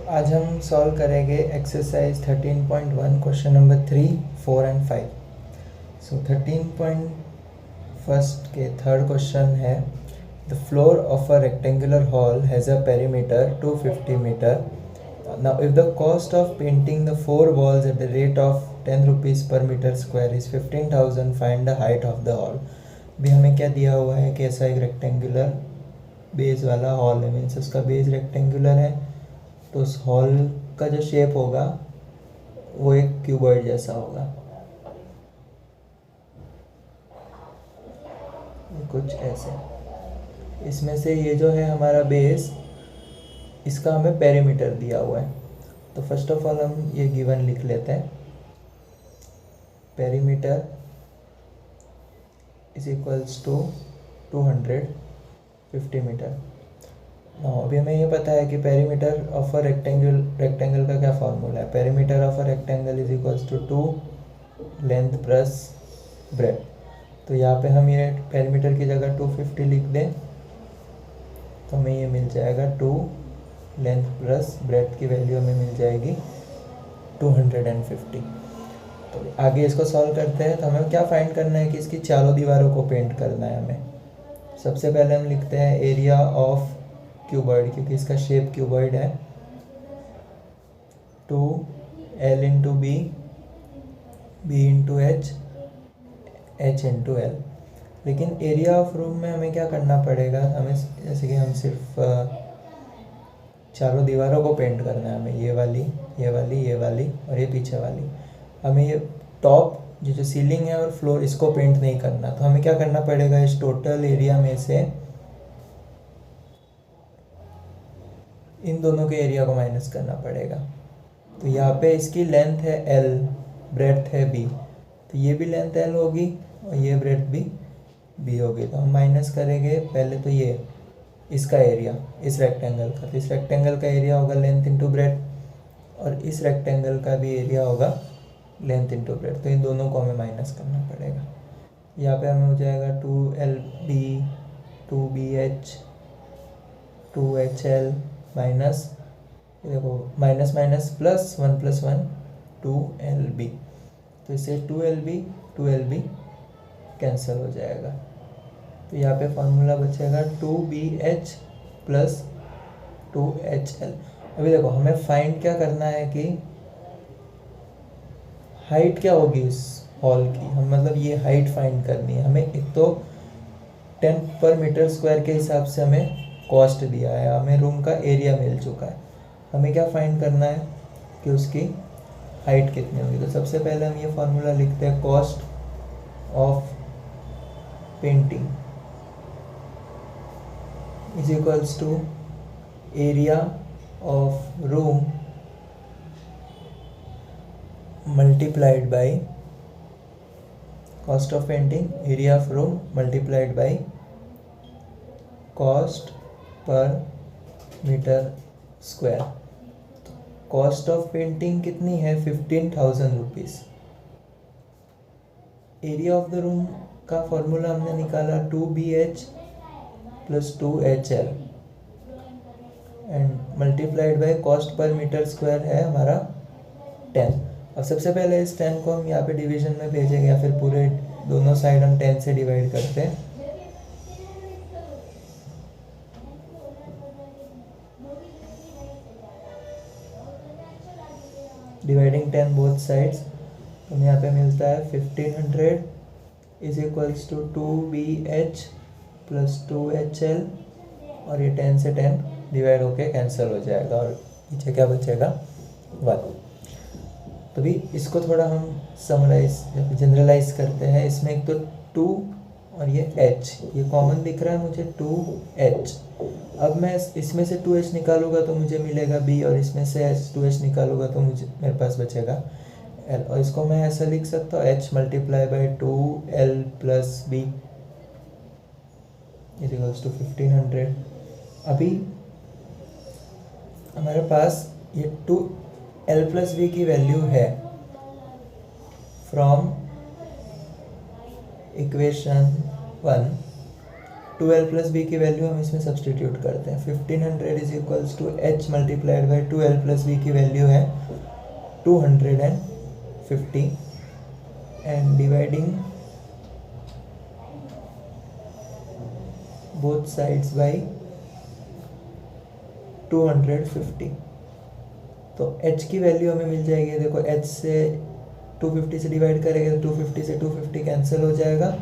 आज हम सॉल्व करेंगे exercise 13.1 question number 3, 4 and 5। So 13.1 के थर्ड क्वेश्चन है, the floor of a rectangular hall has a perimeter 250 metre. Now if the cost of painting the 4 walls at the rate of 10 rupees per metre square is 15,000, find the height of the hall. भी हमें क्या दिया हुआ है कि ऐसा एक rectangular base वाला हॉल है, मीन्स उसका बेस रेक्टेंगुलर है, तो उस हॉल का जो शेप होगा वो एक क्यूबॉइड जैसा होगा, कुछ ऐसे। इसमें से ये जो है हमारा बेस, इसका हमें पेरीमीटर दिया हुआ है। तो फर्स्ट ऑफ ऑल हम ये गिवन लिख लेते हैं, perimeter is equals to 250 meter. अभी हमें ये पता है कि पेरीमीटर ऑफ अ रेक्टेंगल का क्या फार्मूला है। Perimeter of a rectangle is equals to 2 length plus breadth. तो यहाँ पे हम ये पेरीमीटर की जगह 250 लिख दें तो हमें ये मिल जाएगा 2 लेंथ प्लस ब्रेथ की वैल्यू हमें मिल जाएगी 250। तो आगे इसको सॉल्व करते हैं। तो हमें क्या फाइंड करना है कि इसकी चारों दीवारों को पेंट करना है हमें। सबसे पहले हम लिखते हैं एरिया ऑफ क्यूबॉइड, क्योंकि इसका शेप क्यूबॉइड है, 2L into B, B into H, H into L. लेकिन एरिया ऑफ रूम में हमें क्या करना पड़ेगा, हमें जैसे कि हम सिर्फ चारों दीवारों को पेंट करना है हमें, ये वाली, ये वाली, ये वाली और ये पीछे वाली। हमें ये टॉप जो सीलिंग है और फ्लोर, इसको पेंट नहीं करना। तो हमें क्या करना पड़ेगा, इस टोटल एरिया में से इन दोनों के एरिया को माइनस करना पड़ेगा। तो यहाँ पे इसकी लेंथ है L, ब्रेड्थ है B, तो ये भी लेंथ L होगी और ये ब्रेड्थ भी B होगी। तो हम माइनस करेंगे पहले तो ये इसका एरिया, इस रेक्टेंगल का। तो इस रेक्टेंगल का एरिया होगा लेंथ इंटू ब्रेड्थ और इस रेक्टेंगल का भी एरिया होगा लेंथ इंटू ब्रेड्थ। तो इन दोनों को हमें माइनस करना पड़ेगा। यहाँ पे हमें हो जाएगा 2LB, 2BH, 2HL माइनस, देखो माइनस माइनस प्लस, 1 + 1 2LB। तो इससे 2LB कैंसिल हो जाएगा। तो यहाँ पे फॉर्मूला बचेगा 2BH प्लस 2HL। अभी देखो हमें फाइंड क्या करना है कि हाइट क्या होगी इस हॉल की, हम मतलब ये हाइट फाइंड करनी है हमें। एक तो 10 पर मीटर स्क्वायर के हिसाब से हमें कॉस्ट दिया है, हमें रूम का एरिया मिल चुका है। हमें क्या फाइंड करना है कि उसकी हाइट कितनी होगी। तो सबसे पहले हम ये फार्मूला लिखते हैं, cost of painting is equals to area of room multiplied by cost of painting, area of room multiplied by cost per metre square. Cost of painting कितनी है, 15,000 rupees. Area of the room का formula हमने निकाला 2BH plus 2HL and multiplied by cost per metre square है हमारा 10। अब सबसे पहले इस 10 को हम यहाँ पे डिवीजन में भेजेंगे, या फिर पूरे दोनों साइड हम 10 से डिवाइड करते हैं। डिवाइडिंग 10 बोथ साइड्स, तो हमें यहाँ पे मिलता है 1500 is equals to 2BH plus 2HL और ये 10 से 10 डिवाइड होके कैंसिल हो जाएगा और पीछे क्या बचेगा, 1। तो भी इसको थोड़ा हम समराइज जनरलाइज करते हैं। इसमें एक तो 2 और ये H, ये कॉमन दिख रहा है मुझे 2H। अब मैं इसमें से 2H निकालूंगा तो मुझे मिलेगा B, और इसमें से 2H निकालूंगा तो मेरे पास बचेगा L। और इसको मैं ऐसा लिख सकता हूँ, H multiply by 2L plus B is equals to 1500। अभी हमारे पास ये 2L प्लस B की वैल्यू है from equation 1। 2L plus B की वैल्यू हम इसमें सब्सटीट्यूट करते हैं. 1500 is equals to h multiplied by 2L plus B की वैल्यू है 250 and dividing both sides by 250. तो h की वैल्यू हमें मिल जाएगी. देखो h से 250 से डिवाइड करेंगे तो 250 से 250 कैंसिल हो जाएगा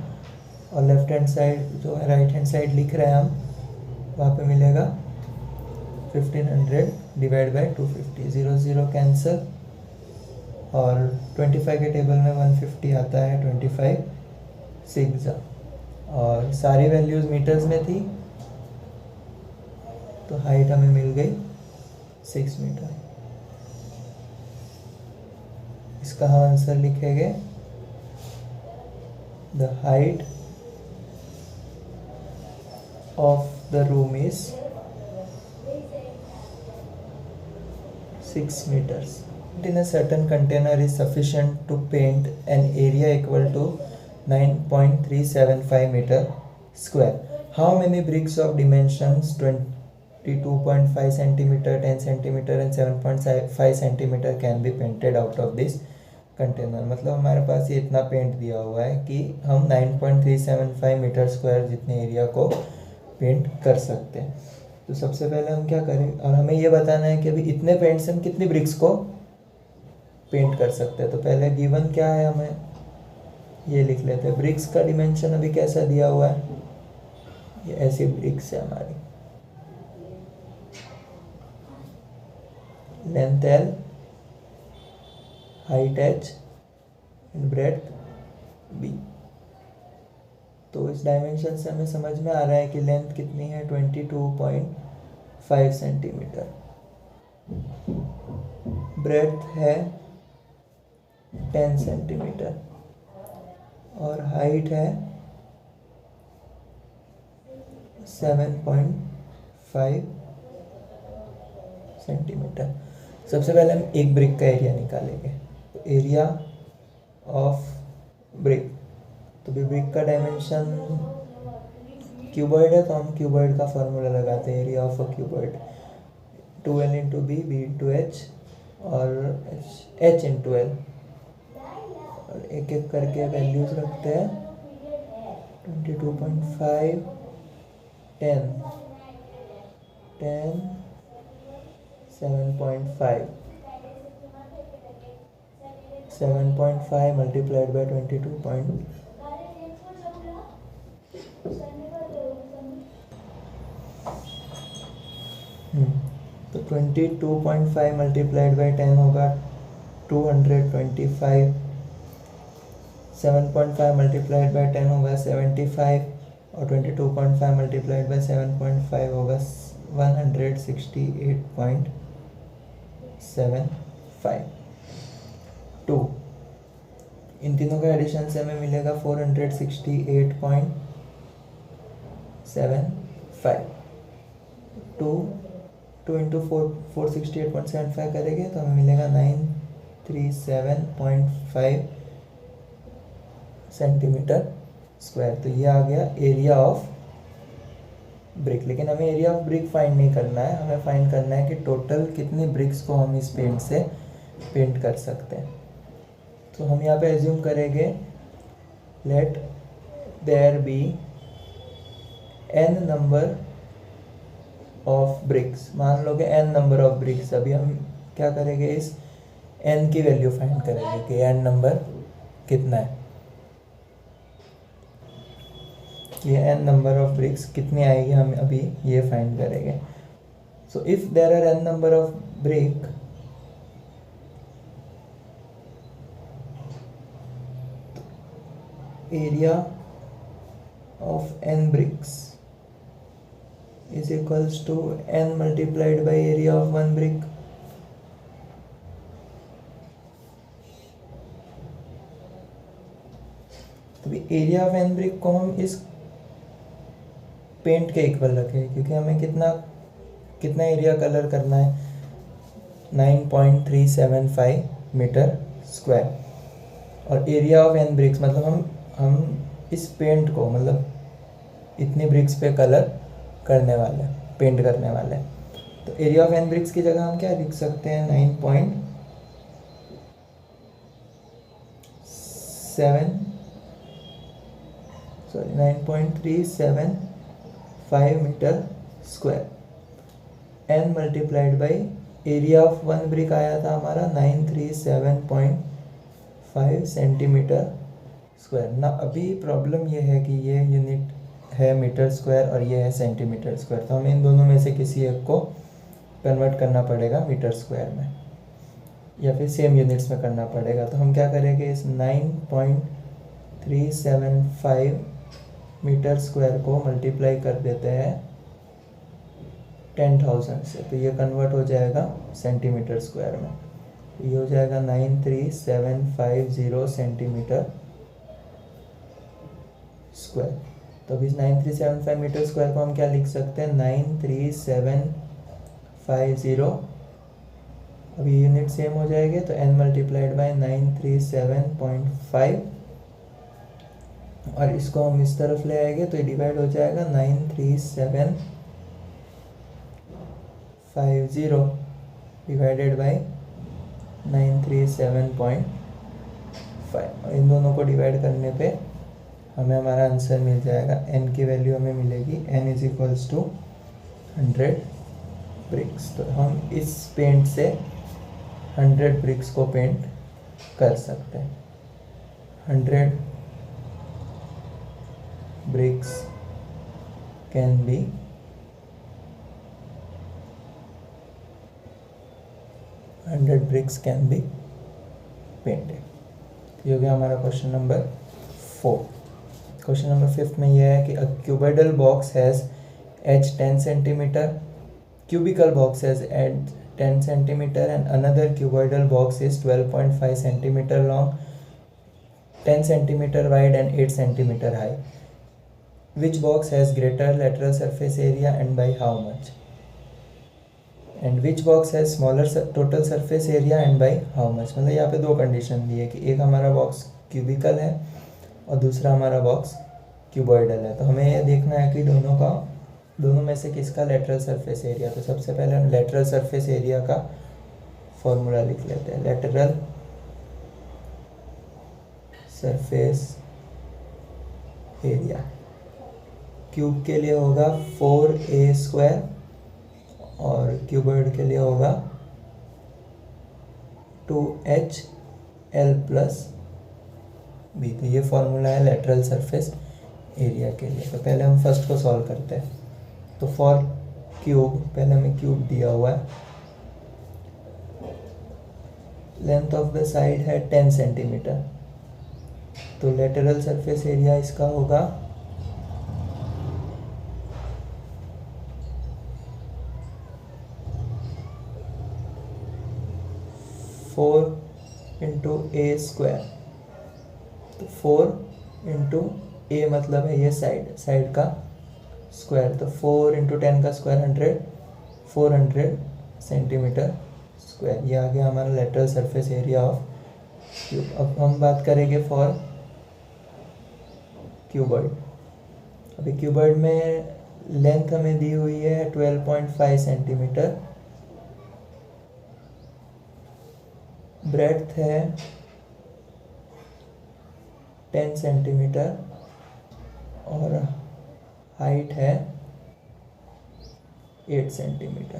और लेफ्ट हैंड साइड जो है राइट हैंड साइड लिख रहे हैं हम, वहाँ पे मिलेगा 1500 डिवाइड बाई 250. 0 0 कैंसिल और 25 के टेबल में 150 आता है. 25 6 और सारी वैल्यूज़ मीटर्स में थी तो हाइट हमें मिल गई 6 मीटर. इसका हम आंसर लिखेंगे the height of the room is 6 meters. In a certain container is sufficient to paint an area equal to 9.375 meter square. How many bricks of dimensions 22.5 centimeter, 10 centimeter and 7.5 centimeter can be painted out of this container? मतलब हमारे पास ये इतना paint दिया हुआ है कि हम 9.375 मीटर स्क्वायर जितने एरिया को पेंट कर सकते हैं. तो सबसे पहले हम क्या करें, और हमें ये बताना है कि अभी इतने पेंट से हम कितनी ब्रिक्स को पेंट कर सकते हैं. तो पहले गिवन क्या है हमें ये लिख लेते हैं. ब्रिक्स का डिमेंशन अभी कैसा दिया हुआ है, ये ऐसी ब्रिक्स है हमारी. Length L, height H and breadth B. तो इस डायमेंशन से हमें समझ में आ रहा है कि लेंथ कितनी है 22.5 सेंटीमीटर, ब्रेड्थ है 10 सेंटीमीटर और हाइट है 7.5 सेंटीमीटर. सबसे पहले हम एक ब्रिक का एरिया निकालेंगे. तो एरिया ऑफ ब्रिक, तो भी ब्रिक का डायमेंशन क्यूबॉइड है तो हम क्यूबॉइड का फॉर्मूला लगाते हैं. Area of a cuboid 2L into B, B into H और एच इंटू एल. और एक एक करके वैल्यूज रखते हैं. 22.5 10 10 7.5 7.5 मल्टीप्लाइड बाई 22. तो 22.5 मल्टीप्लाइड बाई 10 होगा 225. 7.5 मल्टीप्लाइड बाई 10 होगा 75 और 22.5 मल्टीप्लाइड बाई 7.5 होगा 168.75. 2 इन तीनों का एडिशन से हमें मिलेगा 468.75. 2 इंटू 468.75 करेंगे तो हमें मिलेगा 937.5 सेंटीमीटर स्क्वायर. तो ये आ गया एरिया ऑफ ब्रिक. लेकिन हमें एरिया ऑफ ब्रिक फाइंड नहीं करना है, हमें फाइंड करना है कि टोटल कितनी ब्रिक्स को हम इस पेंट से पेंट कर सकते हैं. तो हम यहाँ पे एज्यूम करेंगे let there be n number of bricks. मान लो कि n नंबर ऑफ ब्रिक्स. अभी हम क्या करेंगे, इस n की वैल्यू फाइंड करेंगे कि n नंबर कितना है. ये n नंबर ऑफ ब्रिक्स कितनी आएगी हम अभी ये फाइंड करेंगे. So if there are n number of brick, area of n bricks is equals to n multiplied by area of one brick. तो एरिया ऑफ n ब्रिक को हम इस पेंट के इक्वल रखें क्योंकि हमें कितना एरिया कलर करना है 9.375 मीटर स्क्वायर. और एरिया ऑफ n ब्रिक्स मतलब हम इस पेंट को मतलब इतनी ब्रिक्स पे कलर करने वाले हैं, पेंट करने वाले हैं। तो एरिया ऑफ n ब्रिक्स की जगह हम क्या लिख सकते हैं, 9.375 meter square. n multiplied by area of one brick आया था हमारा 937.5 सेंटीमीटर स्क्वायर ना। अभी प्रॉब्लम ये है कि ये यूनिट है मीटर स्क्वायर और ये है सेंटीमीटर स्क्वायर, तो हमें इन दोनों में से किसी एक को कन्वर्ट करना पड़ेगा मीटर स्क्वायर में या फिर सेम यूनिट्स में करना पड़ेगा। तो हम क्या करेंगे, इस 9.375 मीटर स्क्वायर को मल्टीप्लाई कर देते हैं 10,000 से, तो ये कन्वर्ट हो जाएगा सेंटीमीटर स्क्वायर में। ये हो जाएगा 93750 सेंटीमीटर स्क्वायर। तो अब इस 9375 मीटर स्क्वायर को हम क्या लिख सकते हैं, 93750। अब ये यूनिट सेम हो जाएंगे, तो n मल्टीप्लाइड बाई 937.5 और इसको हम इस तरफ ले आएंगे तो ये डिवाइड हो जाएगा 93750 डिवाइडेड बाई 937.5। इन दोनों को डिवाइड करने पे हमें हमारा आंसर मिल जाएगा। n की वैल्यू हमें मिलेगी n is equals to 100 bricks. तो हम इस पेंट से 100 ब्रिक्स को पेंट कर सकते हैं। 100 bricks can be painted। ये हो गया हमारा क्वेश्चन नंबर 4। क्वेश्चन नंबर 5 में यह है कि a cuboidal box has edge 10 centimetre, cubical box has edge 10 centimeter and another cuboidal box is 12.5 centimeter long, 10 centimeter wide and 8 centimeter high. Which box has greater lateral surface area and by how much? And which box has smaller total surface area and by how much? मतलब यहाँ पे दो condition दी है कि एक हमारा box cubicle है और दूसरा हमारा बॉक्स क्यूबॉइडल है। तो हमें ये देखना है कि दोनों में से किसका लेटरल सरफेस एरिया। तो सबसे पहले हम लेटरल सरफेस एरिया का फॉर्मूला लिख लेते हैं। लेटरल सरफेस एरिया क्यूब के लिए होगा 4a² और क्यूबॉइड के लिए होगा 2HL+b। तो ये फॉर्मूला है लेटरल सरफेस एरिया के लिए। तो पहले हम फर्स्ट को सॉल्व करते हैं। तो फॉर क्यूब, पहले हमें क्यूब दिया हुआ है, लेंथ ऑफ द साइड है 10 सेंटीमीटर, तो लेटरल सरफेस एरिया इसका होगा 4 इंटू a²। तो 4 इंटू a मतलब है ये साइड का स्क्वायर, तो 4 इंटू 10 का स्क्वायर 100, 400 सेंटीमीटर स्क्वायर। ये आ गया हमारा lateral surface area of cube. अब हम बात करेंगे फॉर क्यूबॉइड। अभी क्यूबॉइड में लेंथ हमें दी हुई है 12.5 सेंटीमीटर, ब्रेड्थ है 10 सेंटीमीटर और हाइट है 8 सेंटीमीटर।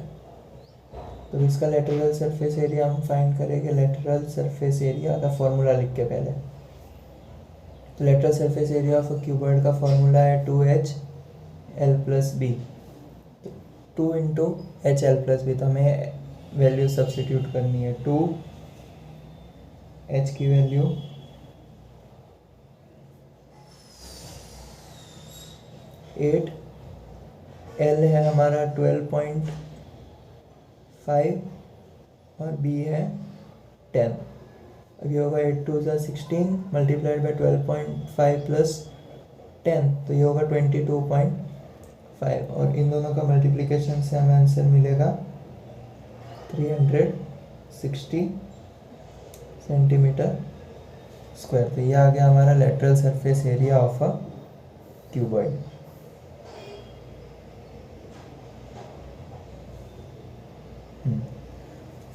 तो इसका लेटरल सरफेस एरिया हम फाइंड करेंगे। लेटरल सरफेस एरिया का फॉर्मूला लिख के पहले, तो lateral surface area of cuboid का फॉर्मूला है 2HL+b, 2 इंटू HL+b। तो हमें वैल्यू सब्सटीट्यूट करनी है। 2H की वैल्यू 8, L है हमारा 12.5 और B है 10। अब ये होगा 8 2 16 मल्टीप्लाइड बाई 12.5 प्लस 10, तो ये होगा 22.5 और इन दोनों का मल्टीप्लिकेशन से हमें आंसर मिलेगा 360 सेंटीमीटर स्क्वायर। तो ये आ गया हमारा lateral surface area of a cuboid.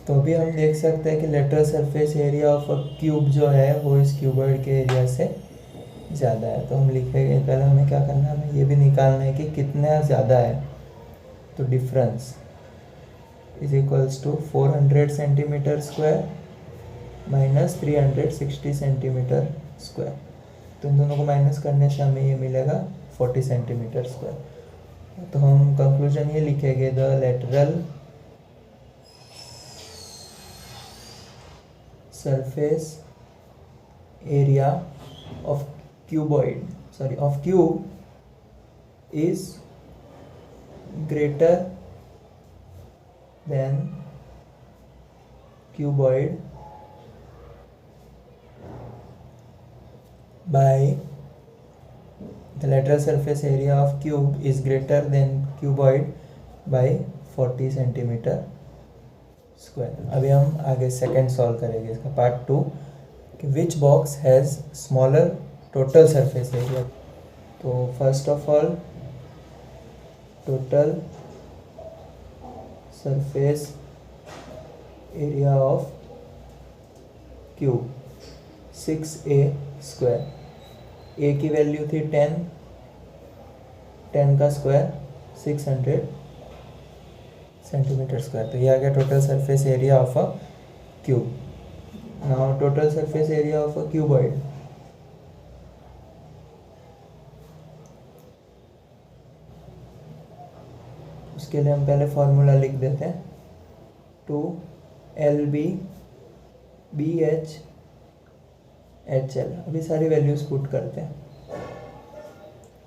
तो अभी हम देख सकते हैं कि lateral surface area of a cube जो है वो इस क्यूबॉइड के एरिया से ज़्यादा है। तो हम लिखेंगे, पहले हमें क्या करना है, हमें ये भी निकालना है कि कितना ज़्यादा है। तो difference is equals to 400 centimeter square minus 360 centimeter square. तो इन दोनों को माइनस करने से हमें ये मिलेगा 40 सेंटीमीटर स्क्वायर। तो हम कंक्लूजन ये लिखेंगे, the lateral surface area of cube is greater than cuboid by the lateral surface area of cube is greater than cuboid by 40 centimetre square. अभी हम आगे सेकंड सॉल्व करेंगे इसका पार्ट 2 कि which box has smaller total surface area. तो first of all total surface area of cube 6a square. A की value थी 10, 10 का स्क्वायर 600 सेंटीमीटर स्क्वायर। तो ये आ गया total surface area of a cube. Now total surface area of a cuboid, उसके लिए हम पहले फॉर्मूला लिख देते हैं, 2LB BH HL। अभी सारी वैल्यूज पुट करते हैं।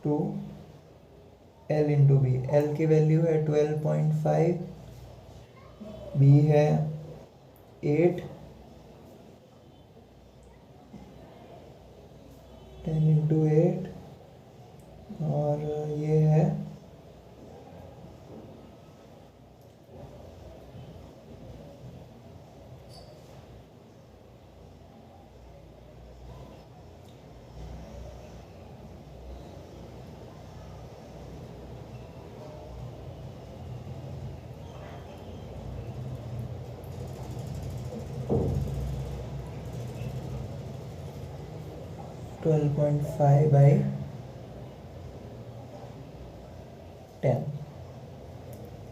2L इंटू बी, एल की वैल्यू है 12.5, बी है 8, 10 इंटू 8 और ये है 12.5 बाई 10।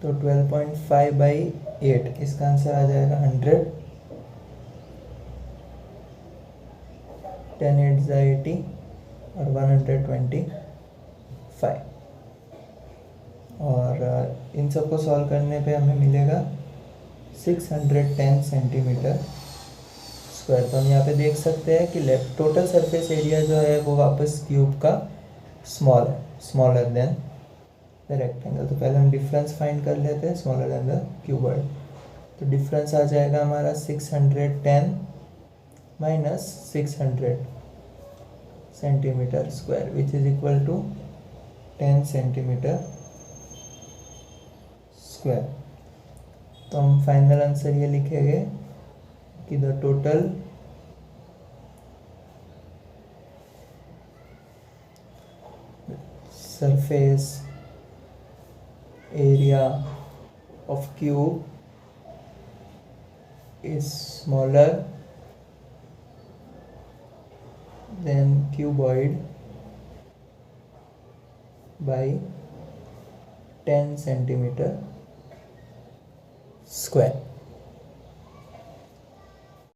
तो 12.5 बाई 8, इसका आंसर आ जाएगा 100। 10 8 ज़ा 80 और 125। और इन सबको सॉल्व करने पे हमें मिलेगा 610 सेंटीमीटर स्क्वायर। तो हम यहाँ पे देख सकते हैं कि टोटल सरफेस एरिया जो है वो वापस क्यूब का स्मॉल है, स्मॉलर देन द रेक्टेंगल। तो पहले हम डिफरेंस फाइंड कर लेते हैं, स्मॉलर देन द क्यूबॉइड। तो डिफरेंस आ जाएगा हमारा 610 minus 600 centimeter square which is equal to 10 centimeter square. तो हम फाइनल आंसर ये लिखेंगे कि the total surface area of cube is smaller than cuboid by 10 centimeter square।